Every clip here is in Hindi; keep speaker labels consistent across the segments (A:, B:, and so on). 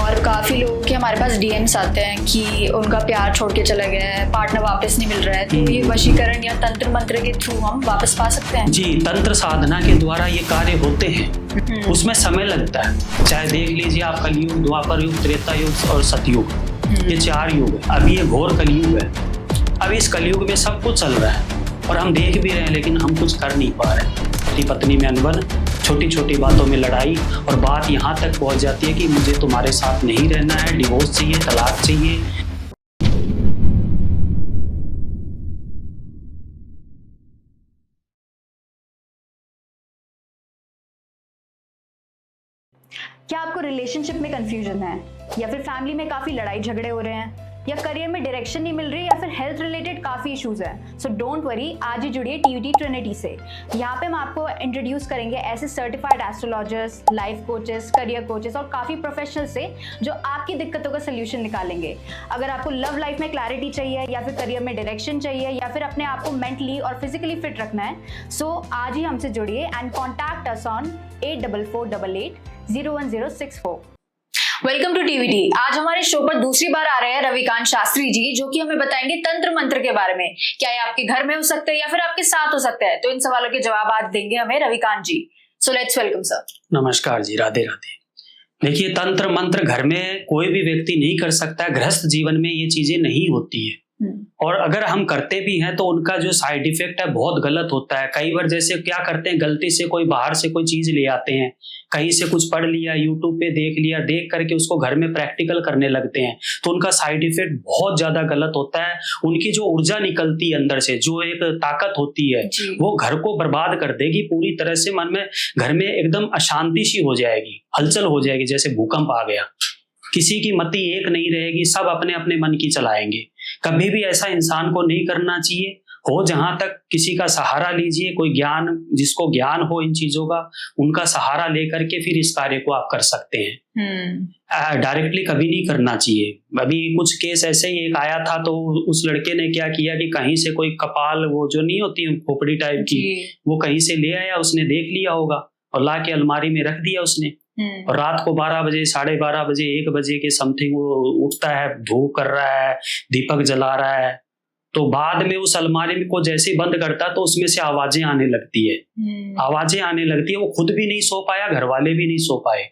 A: और काफ़ी लोगों के हमारे पास डीएम्स आते हैं कि उनका प्यार छोड़ के चला गया है, पार्टनर वापस नहीं मिल रहा है, तो ये वशीकरण या तंत्र मंत्र के थ्रू हम वापस पा सकते हैं?
B: जी, तंत्र साधना के द्वारा ये कार्य होते हैं। उसमें समय लगता है। चाहे देख लीजिए आप कलयुग, द्वापर युग, त्रेता युग और सतयुग, ये 4 युग है। अभी ये घोर कलयुग है। अभी इस कलयुग में सब कुछ चल रहा है और हम देख भी रहे हैं, लेकिन हम कुछ कर नहीं पा रहे। पति पत्नी में अनबन, छोटी छोटी बातों में लड़ाई, और बात यहाँ तक पहुँच जाती है कि मुझे तुम्हारे साथ नहीं रहना है, डिवोर्स चाहिए, तलाक चाहिए।
A: क्या आपको रिलेशनशिप में कंफ्यूजन है, या फिर फैमिली में काफ़ी लड़ाई झगड़े हो रहे हैं, या करियर में डायरेक्शन नहीं मिल रही, या फिर हेल्थ रिलेटेड काफ़ी इश्यूज हैं? सो डोंट वरी, आज ही जुड़िए टीवीटी ट्रिनिटी से। यहाँ पे हम आपको इंट्रोड्यूस करेंगे ऐसे certified astrologers, life coaches, career coaches और काफ़ी प्रोफेशनल से जो आपकी दिक्कतों का सोल्यूशन निकालेंगे। अगर आपको लव लाइफ में क्लैरिटी चाहिए, या फिर करियर में डायरेक्शन चाहिए, या फिर अपने आप को मेंटली और फिजिकली फिट रखना है, सो आज ही हमसे जुड़िए and contact us on 8448801064। Welcome to TVT. आज हमारे शो पर दूसरी बार आ रहे हैं रविकांत शास्त्री जी, जो कि हमें बताएंगे तंत्र मंत्र के बारे में। क्या ये आपके घर में हो सकते हैं या फिर आपके साथ हो सकता है? तो इन सवालों के जवाब आज देंगे हमें Ravikant ji. So let's welcome sir.
B: नमस्कार जी, राधे राधे। देखिए, तंत्र मंत्र घर में कोई भी व्यक्ति नहीं कर सकता है। गृहस्थ जीवन में ये चीजें नहीं होती है, और अगर हम करते भी हैं तो उनका जो साइड इफेक्ट है बहुत गलत होता है। कई बार जैसे क्या करते हैं, गलती से कोई बाहर से कोई चीज ले आते हैं, कहीं से कुछ पढ़ लिया, यूट्यूब पे देख लिया, देख करके उसको घर में प्रैक्टिकल करने लगते हैं, तो उनका साइड इफेक्ट बहुत ज्यादा गलत होता है। उनकी जो ऊर्जा निकलती है अंदर से, जो एक ताकत होती है, वो घर को बर्बाद कर देगी पूरी तरह से। मन में, घर में एकदम अशांति सी हो जाएगी, हलचल हो जाएगी, जैसे भूकंप आ गया। किसी की मति एक नहीं रहेगी, सब अपने अपने मन की चलाएंगे। कभी भी ऐसा इंसान को नहीं करना चाहिए। हो जहां तक किसी का सहारा लीजिए, कोई ज्ञान, जिसको ज्ञान हो इन चीजों का, उनका सहारा लेकर के फिर इस कार्य को आप कर सकते हैं। डायरेक्टली कभी नहीं करना चाहिए। अभी कुछ केस ऐसे ही एक आया था, तो उस लड़के ने क्या किया कि कहीं से कोई कपाल, वो जो नहीं होती खोपड़ी टाइप की, वो कहीं से ले आया, उसने देख लिया होगा और ला के अलमारी में रख दिया उसने। और रात को 12 बजे, 12:30 बजे, 1 बजे के समथिंग वो उठता है, धूप कर रहा है, दीपक जला रहा है, तो बाद में उस अलमारी में को जैसे ही बंद करता तो उसमें से आवाजें आने लगती है। आवाजें आने लगती है। वो खुद भी नहीं सो पाया, घर वाले भी नहीं सो पाए,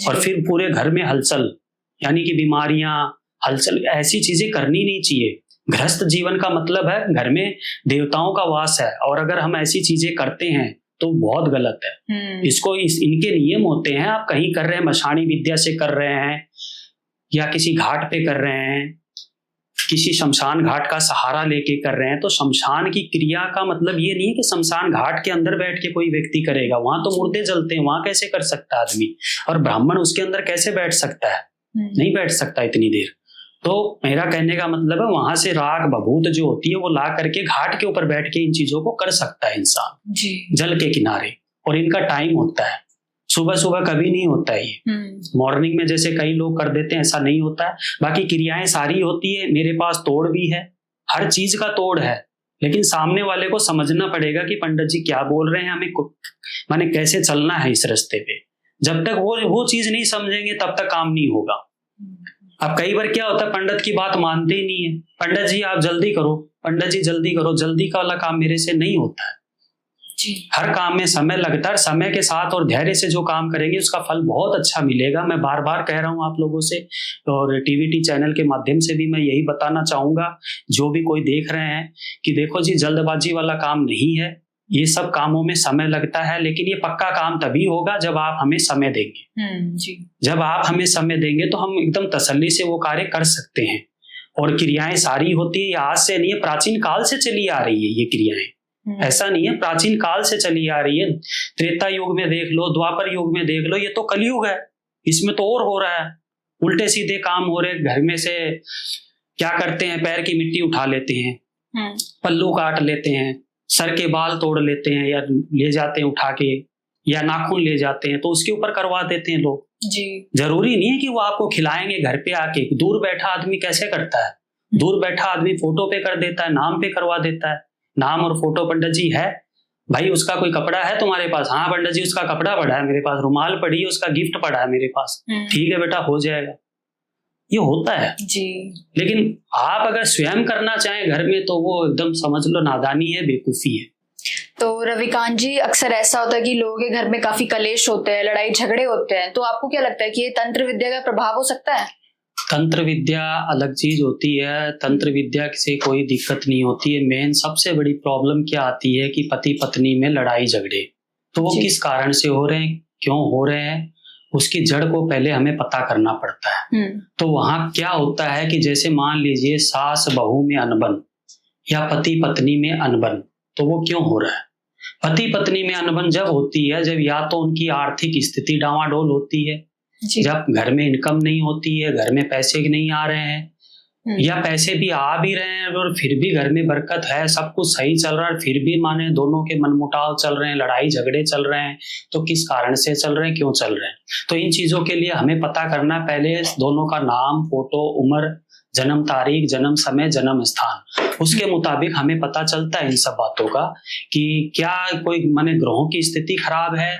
B: और फिर पूरे घर में हलचल, यानी कि बीमारियां, हलचल। ऐसी चीजें करनी नहीं चाहिए। गृहस्थ जीवन का मतलब है घर में देवताओं का वास है, और अगर हम ऐसी चीजें करते हैं तो बहुत गलत है। इनके नियम होते हैं। आप कहीं कर रहे हैं, मशाणी विद्या से कर रहे हैं, या किसी घाट पे कर रहे हैं, किसी शमशान घाट का सहारा लेके कर रहे हैं, तो शमशान की क्रिया का मतलब ये नहीं है कि शमशान घाट के अंदर बैठ के कोई व्यक्ति करेगा। वहां तो मुर्दे जलते हैं, वहां कैसे कर सकता है आदमी? और ब्राह्मण उसके अंदर कैसे बैठ सकता है? नहीं बैठ सकता इतनी देर। तो मेरा कहने का मतलब है, वहां से राख भभूत जो होती है वो ला करके घाट के ऊपर बैठ के इन चीजों को कर सकता है इंसान, जल के किनारे। और इनका टाइम होता है, सुबह सुबह कभी नहीं होता है ये। मॉर्निंग में जैसे कई लोग कर देते हैं, ऐसा नहीं होता है। बाकी क्रियाएं सारी होती है। मेरे पास तोड़ भी है, हर चीज का तोड़ है, लेकिन सामने वाले को समझना पड़ेगा कि पंडित जी क्या बोल रहे हैं, हमें माने कैसे चलना है इस रास्ते पे। जब तक वो चीज नहीं समझेंगे तब तक काम नहीं होगा। अब कई बार क्या होता है, पंडित की बात मानते ही नहीं है। पंडित जी आप जल्दी करो, पंडित जी जल्दी करो, जल्दी का वाला काम मेरे से नहीं होता है जी। हर काम में समय लगता है। समय के साथ और धैर्य से जो काम करेंगे उसका फल बहुत अच्छा मिलेगा। मैं बार बार कह रहा हूं आप लोगों से, और टीवीटी चैनल के माध्यम से भी मैं यही बताना चाहूंगा, जो भी कोई देख रहे हैं, कि देखो जी, जल्दबाजी वाला काम नहीं है। ये सब कामों में समय लगता है, लेकिन ये पक्का काम तभी होगा जब आप हमें समय देंगे। जी। जब आप हमें समय देंगे तो हम एकदम तसल्ली से वो कार्य कर सकते हैं। और क्रियाएं सारी होती है, ये आज से नहीं है, प्राचीन काल से चली आ रही है ये क्रियाएं। ऐसा नहीं है, प्राचीन काल से चली आ रही है। त्रेता युग में देख लो, द्वापर युग में देख लो, ये तो कलयुग है, इसमें तो और हो रहा है। उल्टे सीधे काम हो रहे। घर में से क्या करते हैं, पैर की मिट्टी उठा लेते हैं, पल्लू काट लेते हैं, सर के बाल तोड़ लेते हैं, या ले जाते हैं उठा के, या नाखून ले जाते हैं, तो उसके ऊपर करवा देते हैं लोग जी। जरूरी नहीं है कि वो आपको खिलाएंगे घर पे आके। दूर बैठा आदमी कैसे करता है? दूर बैठा आदमी फोटो पे कर देता है, नाम पे करवा देता है। नाम और फोटो, पंडित जी है भाई, उसका कोई कपड़ा है तुम्हारे पास? हाँ पंडित जी, उसका कपड़ा पड़ा है मेरे पास, रुमाल पड़ी है, उसका गिफ्ट पड़ा है मेरे पास। ठीक है बेटा, हो जाएगा। ये होता है।
A: जी।
B: लेकिन आप अगर स्वयं करना चाहें घर में तो वो एकदम समझ लो नादानी है, बेवकूफी है।
A: तो रविकांत जी, अक्सर ऐसा होता है कि लोगों के घर में काफी कलेश होते हैं, लड़ाई झगड़े होते हैं, तो आपको क्या लगता है कि ये तंत्र विद्या का प्रभाव हो सकता है?
B: तंत्र विद्या अलग चीज होती है, तंत्र विद्या से कोई दिक्कत नहीं होती है। मेन सबसे बड़ी प्रॉब्लम क्या आती है कि पति पत्नी में लड़ाई झगड़े, तो वो किस कारण से हो रहे हैं, क्यों हो रहे हैं, उसकी जड़ को पहले हमें पता करना पड़ता है। तो वहां क्या होता है कि जैसे मान लीजिए सास बहू में अनबन या पति पत्नी में अनबन, तो वो क्यों हो रहा है? पति पत्नी में अनबन जब होती है जब या तो उनकी आर्थिक स्थिति डावाडोल होती है, जब घर में इनकम नहीं होती है, घर में पैसे नहीं आ रहे हैं, या पैसे भी आ भी रहे हैं और फिर भी घर में बरकत है, सब कुछ सही चल रहा है, फिर भी माने दोनों के मनमुटाव चल रहे हैं, लड़ाई झगड़े चल रहे हैं, तो किस कारण से चल रहे हैं, क्यों चल रहे हैं? तो इन चीजों के लिए हमें पता करना, पहले दोनों का नाम, फोटो, उम्र, जन्म तारीख, जन्म समय, जन्म स्थान, उसके मुताबिक हमें पता चलता है इन सब बातों का कि क्या कोई माने ग्रहों की स्थिति खराब है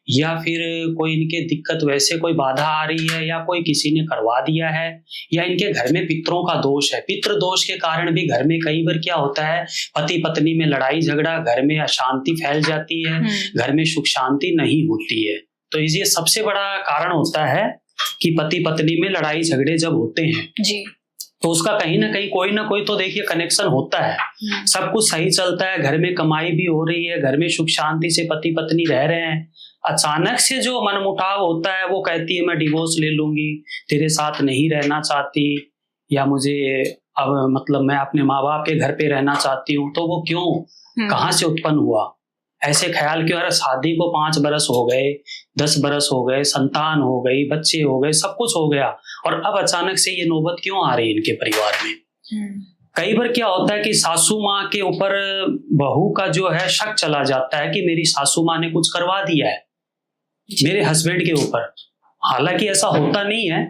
B: या फिर कोई इनके दिक्कत वैसे कोई बाधा आ रही है या कोई किसी ने करवा दिया है या इनके घर में पितरों का दोष है। पितृ दोष के कारण भी घर में कई बार क्या होता है, पति पत्नी में लड़ाई झगड़ा, घर में अशांति फैल जाती है, घर में सुख शांति नहीं होती है। तो ये सबसे बड़ा कारण होता है कि पति पत्नी में लड़ाई झगड़े जब होते हैं
A: जी,
B: तो उसका कहीं ना कोई तो देखिए कनेक्शन होता है। सब कुछ सही चलता है, घर में कमाई भी हो रही है, घर में सुख शांति से पति पत्नी रह रहे हैं, अचानक से जो मनमुटाव होता है, वो कहती है मैं डिवोर्स ले लूंगी, तेरे साथ नहीं रहना चाहती, या मुझे अब मतलब मैं अपने माँ बाप के घर पे रहना चाहती हूँ। तो वो क्यों, कहाँ से उत्पन्न हुआ? ऐसे ख्याल क्यों? अरे शादी को 5 बरस हो गए, 10 बरस हो गए, संतान हो गई, बच्चे हो गए, सब कुछ हो गया, और अब अचानक से ये नौबत क्यों आ रही है इनके परिवार में? कई बार क्या होता है कि सासू माँ के ऊपर बहू का जो है शक चला जाता है कि मेरी सासू माँ ने कुछ करवा दिया है मेरे हस्बैंड के ऊपर। हालांकि ऐसा होता नहीं है,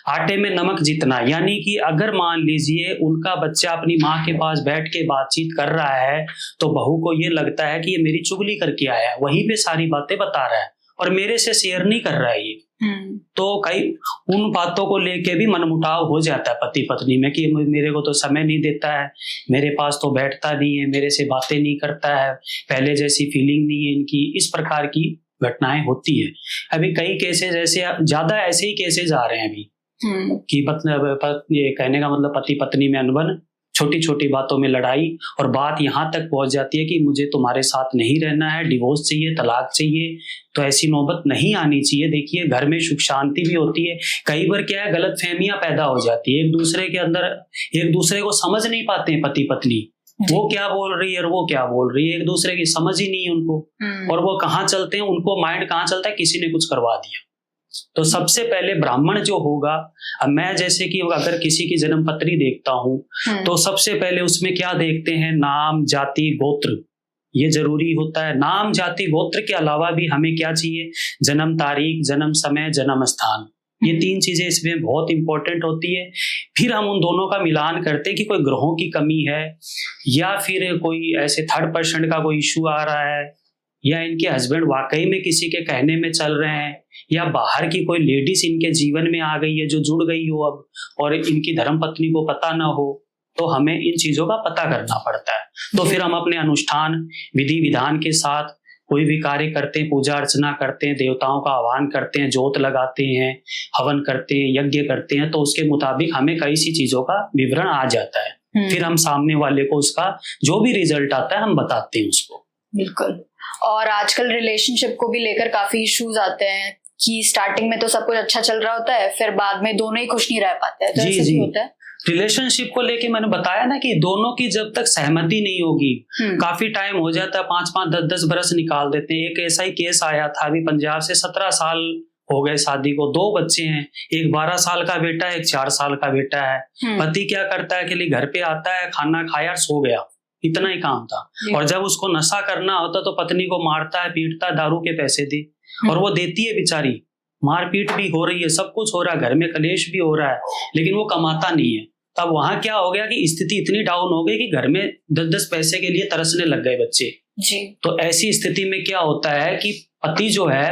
B: आटे में नमक जितना, यानी कि अगर मान लीजिए उनका बच्चा अपनी माँ के पास बैठ के बातचीत कर रहा है तो बहू को ये लगता है कि ये मेरी चुगली करके आया है, वहीं पे सारी बातें बता रहा है और मेरे से शेयर नहीं कर रहा है ये। तो कई उन बातों को लेके भी मनमुटाव हो जाता है पति पत्नी में कि मेरे को तो समय नहीं देता है, मेरे पास तो बैठता नहीं है, मेरे से बातें नहीं करता है, पहले जैसी फीलिंग नहीं है इनकी। इस प्रकार की घटनाएं होती है। अभी कई केसेस ऐसे, ज्यादा ऐसे ही केसेस आ रहे हैं अभी कि मतलब ये कहने का मतलब पति पत्नी में अनबन, छोटी छोटी बातों में लड़ाई, और बात यहाँ तक पहुंच जाती है कि मुझे तुम्हारे साथ नहीं रहना है, डिवोर्स चाहिए, तलाक चाहिए। तो ऐसी नौबत नहीं आनी चाहिए। देखिए घर में सुख शांति भी होती है, कई बार क्या है गलत फहमियां पैदा हो जाती है, एक दूसरे के अंदर एक दूसरे को समझ नहीं पाते हैं पति पत्नी, वो क्या बोल रही है और वो क्या बोल रही है, एक दूसरे की समझ ही नहीं है उनको, और वो कहाँ चलते हैं, उनको माइंड कहाँ चलता है, किसी ने कुछ करवा दिया। तो सबसे पहले ब्राह्मण जो होगा, अब मैं जैसे कि अगर किसी की जन्म पत्री देखता हूँ तो सबसे पहले उसमें क्या देखते हैं, नाम, जाति, गोत्र, ये जरूरी होता है। नाम, जाति, गोत्र के अलावा भी हमें क्या चाहिए, जन्म तारीख, जन्म समय, जन्म स्थान, ये 3 चीजें इसमें बहुत इंपॉर्टेंट होती है। फिर हम उन दोनों का मिलान करते हैं कि कोई ग्रहों की कमी है या फिर कोई ऐसे थर्ड पर्सन का कोई इश्यू आ रहा है, या इनके हस्बैंड वाकई में किसी के कहने में चल रहे हैं, या बाहर की कोई लेडीज इनके जीवन में आ गई है जो जुड़ गई हो अब और इनकी धर्म पत्नी को पता ना हो। तो हमें इन चीजों का पता करना पड़ता है। तो फिर हम अपने अनुष्ठान विधि विधान के साथ कोई भी कार्य करते हैं, पूजा अर्चना करते हैं, देवताओं का आह्वान करते हैं, जोत लगाते हैं, हवन करते हैं, यज्ञ करते हैं, तो उसके मुताबिक हमें कई सी चीजों का विवरण आ जाता है। फिर हम सामने वाले को उसका जो भी रिजल्ट आता है हम बताते हैं उसको।
A: बिल्कुल। और आजकल रिलेशनशिप को भी लेकर काफी इश्यूज आते हैं कि स्टार्टिंग में तो सब कुछ अच्छा चल रहा होता है, फिर बाद में दोनों ही खुश नहीं रह पाते हैं, तो ऐसा भी होता है।
B: रिलेशनशिप को लेके मैंने बताया ना कि दोनों की जब तक सहमति नहीं होगी, काफी टाइम हो जाता है, 5-5, 10-10 बरस निकाल देते हैं। एक ऐसा ही केस आया था अभी पंजाब से, 17 साल हो गए शादी को, 2 बच्चे हैं, एक 12 साल का बेटा है, एक 4 साल का बेटा है। पति क्या करता है कि घर पे आता है, खाना खाया, सो गया, इतना ही काम था। और जब उसको नशा करना होता तो पत्नी को मारता है, पीटता है, दारू के पैसे दे, और वो देती है बेचारी, मारपीट भी हो रही है, सब कुछ हो रहा है, घर में कलेश भी हो रहा है, लेकिन वो कमाता नहीं है। तब वहां क्या हो गया कि स्थिति इतनी डाउन हो गई कि घर में 10-10 पैसे के लिए तरसने लग गए बच्चे जी। तो ऐसी स्थिति में क्या होता है कि पति जो है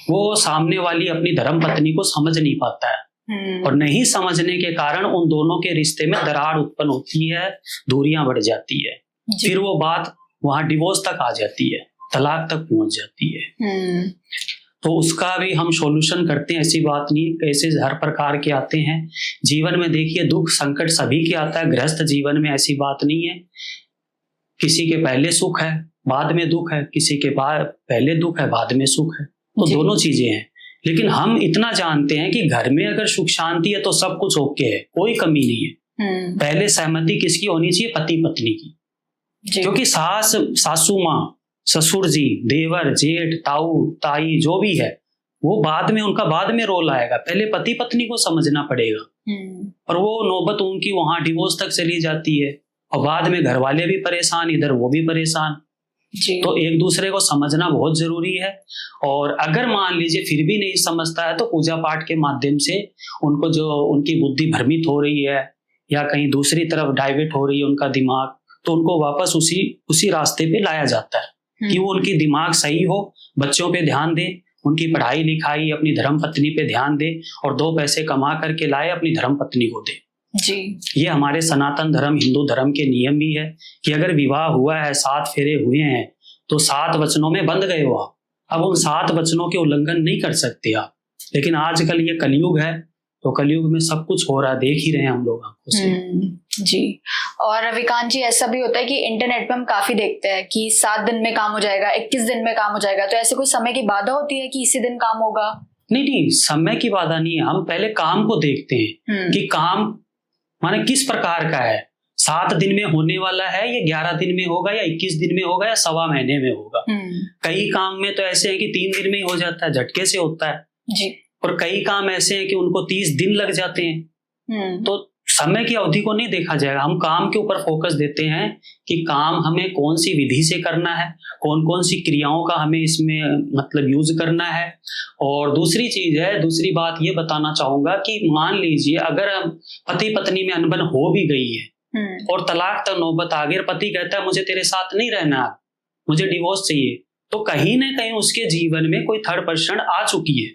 B: वो सामने वाली अपनी धर्म पत्नी को समझ नहीं पाता है, और नहीं समझने के कारण उन दोनों के रिश्ते में दरार उत्पन्न होती है, दूरियां बढ़ जाती है, फिर वो बात वहां डिवोर्स तक आ जाती है, तलाक तक पहुंच जाती है। तो उसका भी हम सॉल्यूशन करते हैं, ऐसी बात नहीं, केसेस हर प्रकार के आते हैं जीवन में। देखिए दुख संकट सभी के आता है, गृहस्थ जीवन में ऐसी बात नहीं है, किसी के पहले सुख है बाद में दुख है, किसी के बाद पहले दुख है बाद में सुख है, तो दोनों चीजें हैं। लेकिन हम इतना जानते हैं कि घर में अगर सुख शांति है तो सब कुछ ओके है, कोई कमी नहीं है। पहले सहमति किसकी होनी चाहिए? पति पत्नी की, क्योंकि सास सासू माँ, ससुर जी, देवर, जेठ, ताऊ, ताई जो भी है वो बाद में, उनका बाद में रोल आएगा, पहले पति पत्नी को समझना पड़ेगा। और वो नौबत उनकी वहां डिवोर्स तक चली जाती है और बाद में घर वाले भी परेशान, इधर वो भी परेशान। तो एक दूसरे को समझना बहुत जरूरी है। और अगर मान लीजिए फिर भी नहीं समझता है तो पूजा पाठ के माध्यम से उनको, जो उनकी बुद्धि भ्रमित हो रही है या कहीं दूसरी तरफ डाइवर्ट हो रही है उनका दिमाग, तो उनको वापस उसी रास्ते पे लाया जाता है कि वो उनकी दिमाग सही हो, बच्चों पे ध्यान दे, उनकी पढ़ाई लिखाई, अपनी धर्म पत्नी पे ध्यान दे और 2 पैसे कमा करके लाए अपनी धर्म पत्नी को दे। ये हमारे सनातन धर्म, हिंदू धर्म के नियम भी है कि अगर विवाह हुआ है, 7 फेरे हुए हैं तो 7 वचनों में बंध गए हो आप। अब उन 7 वचनों के उल्लंघन नहीं कर सकते आप। लेकिन आजकल ये कलयुग है, तो कलयुग में सब कुछ हो रहा है, देख ही रहे हैं हम लोग आंखों से।
A: जी। और रविकांत जी, ऐसा भी होता है कि इंटरनेट पे हम काफी देखते हैं कि 7 दिन में काम हो जाएगा, 21 दिन में काम हो जाएगा, तो ऐसे कोई समय की बाधा होती है कि इसी दिन काम होगा?
B: नहीं, समय की बाधा नहीं है। हम पहले काम को देखते हैं कि काम माने किस प्रकार का है, 7 दिन में होने वाला है, ये 11 दिन में होगा या 21 दिन में होगा या सवा महीने में होगा। कई काम में तो ऐसे है कि 3 दिन में ही हो जाता है, झटके से होता है जी। और कई काम ऐसे हैं कि उनको 30 दिन लग जाते हैं। तो समय की अवधि को नहीं देखा जाएगा, हम काम के ऊपर फोकस देते हैं कि काम हमें कौन सी विधि से करना है, कौन कौन सी क्रियाओं का हमें इसमें मतलब यूज करना है। और दूसरी चीज है, दूसरी बात ये बताना चाहूंगा कि मान लीजिए अगर पति पत्नी में अनबन हो भी गई है और तलाक तक नौबत आ गई, पति कहता है मुझे तेरे साथ नहीं रहना, मुझे डिवोर्स चाहिए, तो कहीं ना कहीं उसके जीवन में कोई थर्ड पर्सन आ चुकी है,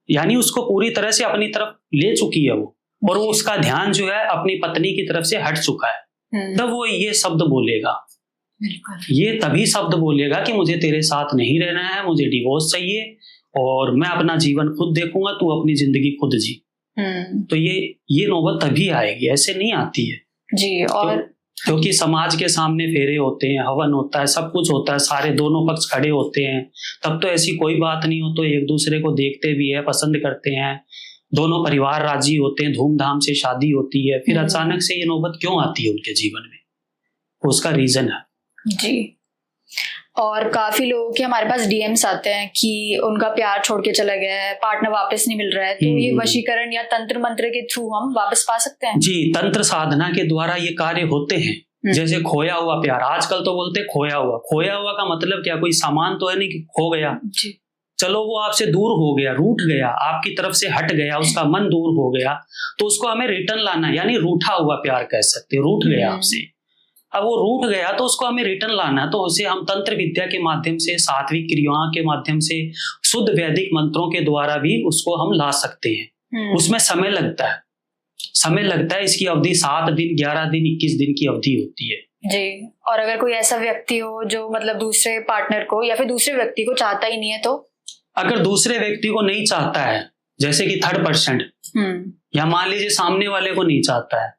B: यानी उसको पूरी तरह से अपनी तरफ ले चुकी है वो, और वो उसका ध्यान जो है अपनी पत्नी की तरफ से हट चुका है। तब वो ये शब्द बोलेगा, ये तभी शब्द बोलेगा कि मुझे तेरे साथ नहीं रहना है, मुझे डिवोर्स चाहिए और मैं अपना जीवन खुद देखूंगा, तू अपनी जिंदगी खुद जी। तो ये नौबत तभी आएगी, ऐसे नहीं आती है जी। और क्योंकि समाज के सामने फेरे होते हैं, हवन होता है, सब कुछ होता है, सारे दोनों पक्ष खड़े होते हैं, तब तो ऐसी कोई बात नहीं हो, तो एक दूसरे को देखते भी है, पसंद करते हैं, दोनों परिवार राजी होते हैं, धूमधाम से शादी होती है। फिर अचानक से ये नौबत क्यों आती है उनके जीवन में, उसका रीजन है जी।
A: और काफी लोगों के हमारे पास डीएम्स आते हैं कि उनका प्यार छोड़ के चला गया है, पार्टनर वापस नहीं मिल रहा है, तो ये वशीकरण या तंत्र मंत्र के थ्रू हम वापस पा सकते हैं? जी,
B: तंत्र साधना के द्वारा ये कार्य होते हैं। जैसे खोया हुआ प्यार, आजकल तो बोलते हैं खोया हुआ का मतलब क्या, कोई सामान तो है नहीं कि खो गया जी। चलो वो आपसे दूर हो गया, रूठ गया, आपकी तरफ से हट गया, उसका मन दूर हो गया, तो उसको हमें रिटर्न लाना है, यानी रूठा हुआ प्यार कह सकते हैं, रूठ गया आपसे। अब वो रूठ गया तो उसको हमें रिटर्न लाना है, तो उसे हम तंत्र विद्या के माध्यम से, सात्विक क्रियाओं के माध्यम से, शुद्ध वैदिक मंत्रों के द्वारा भी उसको हम ला सकते हैं। उसमें समय लगता है, इसकी अवधि 7 दिन, 11 दिन, 21 दिन की अवधि होती है
A: जी। और अगर कोई ऐसा व्यक्ति हो जो मतलब दूसरे पार्टनर को या फिर दूसरे व्यक्ति को चाहता ही नहीं है, तो
B: अगर दूसरे व्यक्ति को नहीं चाहता है, जैसे कि थर्ड पर्सन, या मान लीजिए सामने वाले को नहीं चाहता है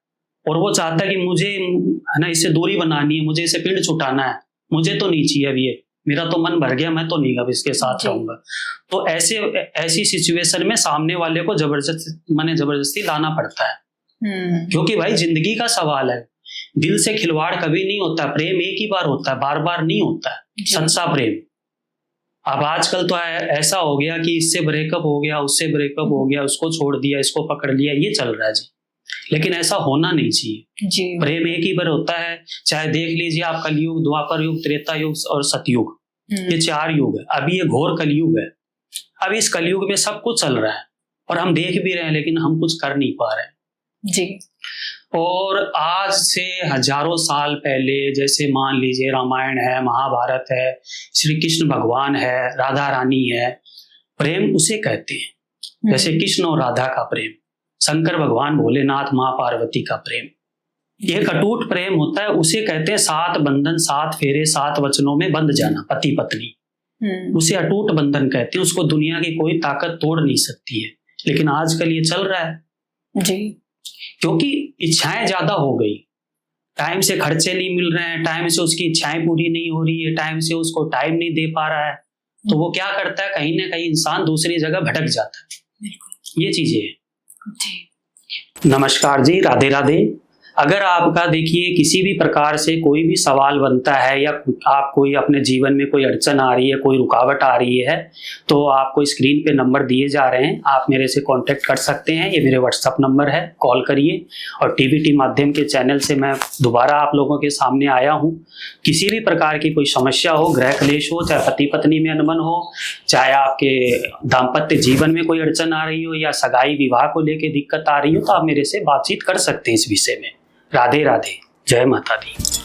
B: और वो चाहता है कि मुझे है ना इससे दूरी बनानी है, मुझे इसे पिंड छुटाना है, मुझे तो नहीं चाहिए अब ये, मेरा तो मन भर गया, मैं तो नहीं अब इसके साथ रहूंगा, तो ऐसी सिचुएशन में सामने वाले को जबरदस्ती लाना पड़ता है। क्योंकि भाई जिंदगी का सवाल है, दिल से खिलवाड़ कभी नहीं होता, प्रेम एक ही बार होता है, बार बार नहीं होता है सच्चा प्रेम। अब आजकल तो ऐसा हो गया कि इससे ब्रेकअप हो गया, उससे ब्रेकअप हो गया, उसको छोड़ दिया, इसको पकड़ लिया, ये चल रहा है जी। लेकिन ऐसा होना नहीं चाहिए जी। प्रेम एक ही बार होता है, चाहे देख लीजिए आप कलयुग, द्वापर युग, त्रेता युग और सतयुग, ये 4 युग है। अभी ये घोर कलयुग है, अभी इस कलयुग में सब कुछ चल रहा है और हम देख भी रहे हैं, लेकिन हम कुछ कर नहीं पा रहे हैं जी। और आज से हजारों साल पहले, जैसे मान लीजिए रामायण है, महाभारत है, श्री कृष्ण भगवान है, राधा रानी है, प्रेम उसे कहते हैं, जैसे कृष्ण और राधा का प्रेम, शंकर भगवान भोलेनाथ माँ पार्वती का प्रेम, ये एक अटूट प्रेम होता है। उसे कहते हैं 7 बंधन, 7 फेरे, 7 वचनों में बंध जाना, पति पत्नी। उसे अटूट बंधन कहते हैं। उसको दुनिया की कोई ताकत तोड़ नहीं सकती है। लेकिन आजकल ये चल रहा है
A: जी, क्योंकि
B: इच्छाएं ज्यादा हो गई, टाइम से खर्चे नहीं मिल रहे हैं, टाइम से उसकी इच्छाएं पूरी नहीं हो रही है, टाइम से उसको टाइम नहीं दे पा रहा है, तो वो क्या करता है, कहीं ना कहीं इंसान दूसरी जगह भटक जाता है। ये चीजें हैं। नमस्कार जी, राधे राधे। अगर आपका देखिए किसी भी प्रकार से कोई भी सवाल बनता है या आप कोई अपने जीवन में कोई अड़चन आ रही है, कोई रुकावट आ रही है, तो आपको स्क्रीन पे नंबर दिए जा रहे हैं, आप मेरे से कांटेक्ट कर सकते हैं। ये मेरे व्हाट्सअप नंबर है, कॉल करिए। और टीवीटी माध्यम के चैनल से मैं दोबारा आप लोगों के सामने आया हूँ। किसी भी प्रकार की कोई समस्या हो, गृह क्लेश हो, चाहे पति पत्नी में अनबन हो, चाहे आपके दाम्पत्य जीवन में कोई अड़चन आ रही हो, या सगाई विवाह को लेकर दिक्कत आ रही हो, तो आप मेरे से बातचीत कर सकते हैं इस विषय में। राधे राधे, जय माता दी।